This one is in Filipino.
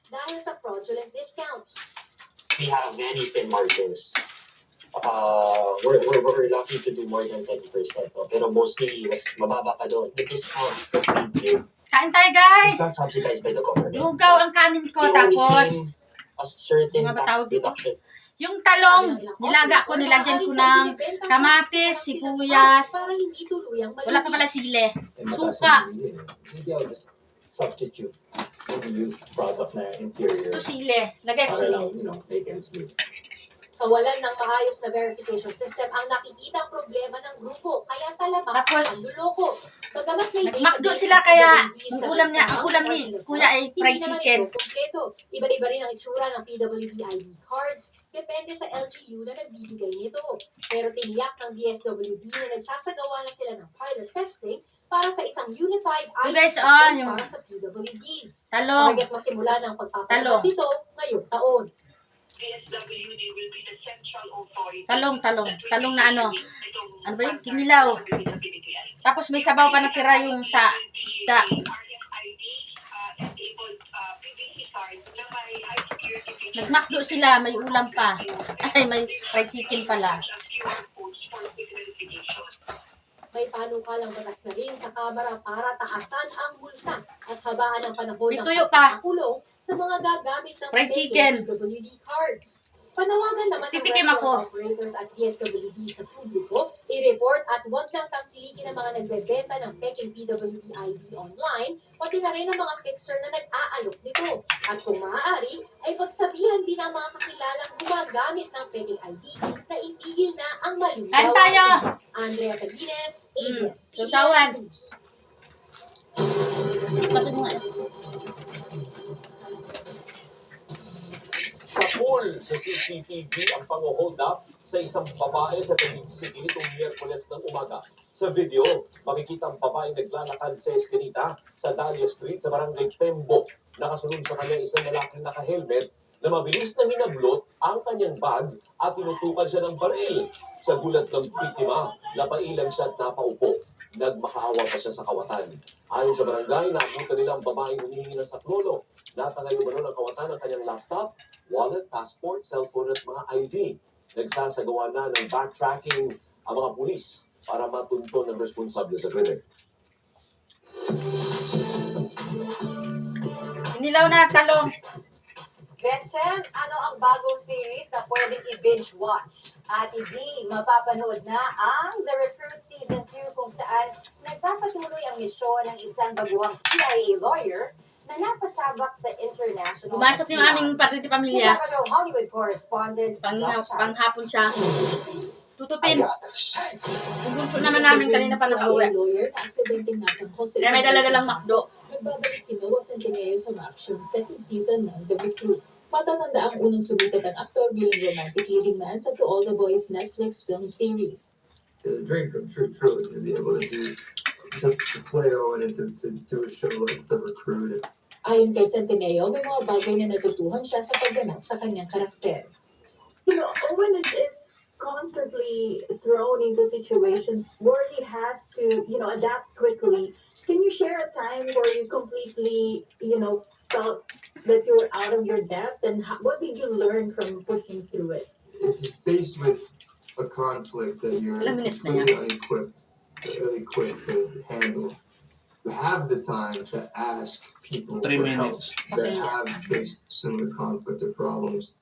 dahil sa fraudulent discounts. We have many fin margins. We're lucky to do more than 10%. No? Pero mostly, mas mababa pa doon. The discounts that we give Kain tayo, is guys! not subsidized by the government. Lugaw ang kanin ko, They only tapos claim a certain Mga tax batawag dito? deduction. yung talong, nilaga ko, nilagyan ko ng kamatis, sibuyas, Para hindi tuluyang wala pa pala sili, And suka, Maybe I'll just substitute and use product na inferior ito sili, lagay ko para sili. lang, make ends meet. Kawalan ng maayos na verification system ang nakikitang problema ng grupo, kaya talamak Tapos, ang luloko. Bagamat may nagmakdo database sila ang kaya PWD ang sa ulam niya, bansa, ang ulam ni kuya ay hindi fried naman chicken. ito kompleto. Iba-iba rin ang itsura ng PWD ID cards, depende sa LGU na nagbibigay nito. Pero tiniyak ng DSWD na nagsasagawa na sila ng pilot testing para sa isang unified ID guys, system yung para sa PWDs. talong, Target masimula ng Talong. pagpapatupad nito ngayong taon. DSWD will be the central authority. talong na ano ba yun, kinilaw. Tapos may sabaw pa natira yung sa isda. Nagmakdo sila, may ulam pa. Ay, may fried chicken pala. May panukalang batas na rin sa Kamara para taasan ang multa at habaan ang panahon May ng tuyo pa. pagkakakulong sa mga gagamit ng Fried fake chicken. PWD cards. Panawagan naman ng Titikim restaurant ako. operators at DSWD sa publiko, i-report at huwag nang tangkilikin ang mga nagbebenta ng peking PWD ID online, pati na rin ang mga fixer na nag-aalok nito. At kung maaari, ay pagsabihan din ang mga kakilalang gumagamit ng peking ID na itigil na ang maling Kain tayo! Andrea Taguines, ABS-CBN Susawan. News. Bakit mo nga? Sa pool sa CCTV ang pang-hold up sa isang babae sa Taguig City nitong Miyerkules ng umaga. Sa video, makikita ang babae naglalakad sa eskinita sa Dahlia Street sa barangay Tembo. Nakasunod sa kanya isang lalaking naka-helmet na mabilis na hinablot ang kanyang bag at tinutukan siya ng baril. Sa gulat ng biktima, napailan siya at napaupo. Nagmakaawa pa siya sa kawatan. Ayon sa barangay, naabutan nila ang babaeng humihingi ng saklolo. Natangay umano ng kawatan ang kanyang laptop, wallet, passport, cellphone at mga ID. Nagsasagawa na ng backtracking ang mga pulis para matunton ang responsable sa krimen. Nilaw na talong. Vincent, ano ang bagong series na pwedeng i-binge watch? At hindi mapapanood na ang The Recruit Season 2 kung saan nagpapatuloy ang misyon ng isang baguhang CIA lawyer na napasabak sa international Pumasok yung aming pati pamilya. Capital Hollywood correspondent Panghapon siya. Tututin. Pupunto naman namin kanina pa nakauwi. Lawyer na aksidenteng nasangkot sa Kaya may dala-dalang makdo. Nagbabalik si Noah Centineo sa action second season ng The Recruit. Matatanda ang unang sumikat ang aktor bilang romantic leading man sa To All the Boys Netflix film series. The dream come true, truly, to be able to play Owen and to do a show like The Recruit. Ayon kay Centineo, may mga bagay na natutuhan siya sa pagganap sa kanyang karakter. Owen is constantly thrown into situations where he has to, adapt quickly. Can you share a time where you completely, felt that you were out of your depth, and what did you learn from pushing through it? If you're faced with a conflict that you're Laminis na completely ill-equipped to handle, you have the time to ask people 3 for help minutes. that have faced similar conflict or problems.